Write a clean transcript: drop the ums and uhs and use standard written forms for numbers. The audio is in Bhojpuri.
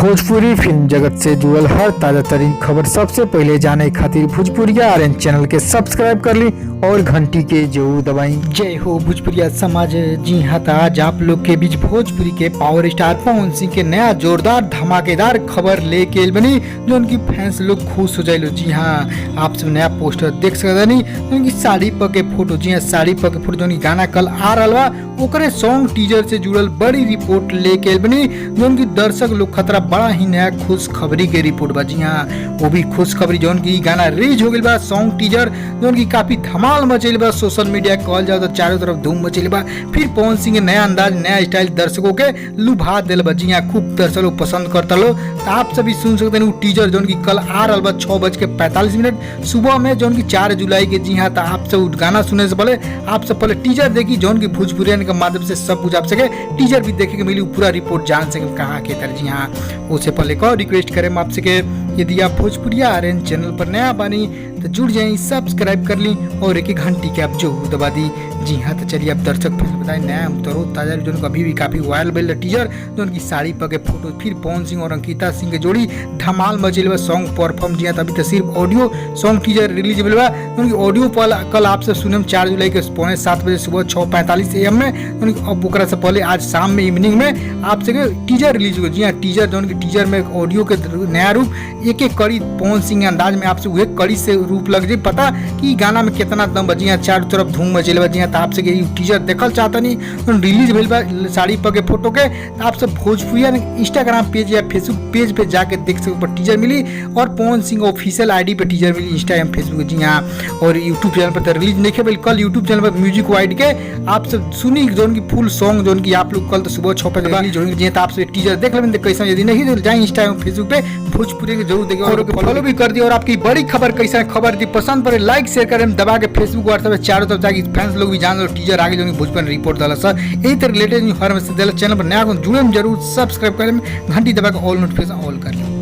भोजपुरी फिल्म जगत से जुड़ल हर ताजा तरीन खबर सबसे पहले जाने खातिर भोजपुरिया आर्यन चैनल के सब्सक्राइब कर ली और घंटी के जरूर दबाई। जय हो भोजपुरिया समाज। जी हाँ, तो आज आप लोग के बीच भोजपुरी के पावर स्टार पवन सिंह के नया जोरदार धमाकेदार खबर लेके आइल बनी जो उनकी फैंस लोग खुश हो जाइलो। जी हाँ, आप सब नया पोस्टर देख सकते नहीं, उनकी साड़ी पर के फोटो। जी हाँ, साड़ी पर के फोटो जो गाना कल आ रहा बा ओकरे सॉन्ग टीजर से जुड़ल बड़ी रिपोर्ट लेके आइल बनी जो उनकी दर्शक लोग खतरा बड़ा ही नया खुश खबरी के रिपोर्ट बा। जी हाँ, वो भी खुश खबरी जो उनकी गाना रिलीज हो गई बा सॉन्ग टीजर जो उनकी काफी धमाल मचेल बा। सोशल मीडिया कहल जाए तो चारों तरफ धूम मचेल बा। फिर पवन सिंह के नया अंदाज नया स्टाइल दर्शकों के लुभा दिल बा। जी हाँ, खूब दर्शक लोग पसंद करता लो। तो आप सभी सुन सकते हैं वो टीजर जो उनकी कल आ रहा बा 6:45 सुबह में जो उनकी 4 जुलाई के। जी हाँ, तो आप सब गाना सुनने से पहले आप सब पहले टीजर देखी जो उनकी भोजपुरियन के माध्यम से सब कुछ आप सके टीजर भी देखे के मिली, पूरा रिपोर्ट जान सके कहाँ के तरह। जी हाँ, उससे पहले एक और रिक्वेस्ट करें आपसे कि यदि आप भोजपुरिया आर्यन चैनल पर नया बानी तो जुड़ जाए, सब्सक्राइब कर ली और एक घंटी के आप जो दबा दी। जी हाँ, तो चलिए आप दर्शक फिर बताएं नया तरो ताजा जो उनको अभी भी काफी वायरल बेल टीजर जो उनकी साड़ी पर के फोटो। फिर पवन सिंह और अंकिता सिंह के जोड़ी धमाल मचेल सॉन्ग परफॉर्म। जी हाँ, तभी तो सिर्फ ऑडियो सॉन्ग टीजर रिलीज हुआ उनकी ऑडियो कल आपसे सुने 4 जुलाई के 6:45 सुबह 6:45 AM में। उनकी अब ओकरा से पहले आज शाम में इवनिंग में आपसे टीजर रिलीज हुआ। जी हाँ, टीजर जो उनकी टीजर में ऑडियो के नया रूप एक एक कड़ी पवन सिंह के अंदाज में आपसे वह कड़ी से रूप लग जाए पता कि गाना में कितना दम बजी। हाँ, चारों तरफ धूम मचेल बा। जी हाँ, आपसे टीजर देखल चाहता नहीं रिलीज भेल बा साड़ी पर के फोटो के। आप सब भोजपुरिया इंस्टाग्राम पेज या फेसबुक पेज पे जाके देख सकते ऊपर टीजर मिली और पवन सिंह ऑफिशियल आईडी पे टीजर मिली इंस्टाग्राम फेसबुक। जी हाँ, और यूट्यूब चैनल पर तो रिलीज नहीं है, कल यूट्यूब चैनल पर म्यूजिक वाइड के आप सब सुनी जो उनकी फुल सॉन्ग जो उनकी आप लोग कल तो सुबह 6 बजे रिलीज होंगे। जी, तो आप सब टीजर देख लेंगे कैसा। यदि नहीं तो जाए इंस्टाग्राम फेसबुक पे भोजपुरी के जरूर देखिए और फॉलो भी कर दिए। और आपकी बड़ी खबर कैसा खबर दी पसंद पड़े लाइक शेयर करें दबा के फेसबुक व्हाट्सएप चारों तरफ जाके फैंस लोग भी जान लो टीजर आगे जो भोजपुरी रिपोर्ट डाला सर यही तरह रिलेटेड हर चैनल पर नया जुड़े जरूर सब्सक्राइब करें, घंटी दबा के ऑल नोटिफिकेशन ऑल कर लें।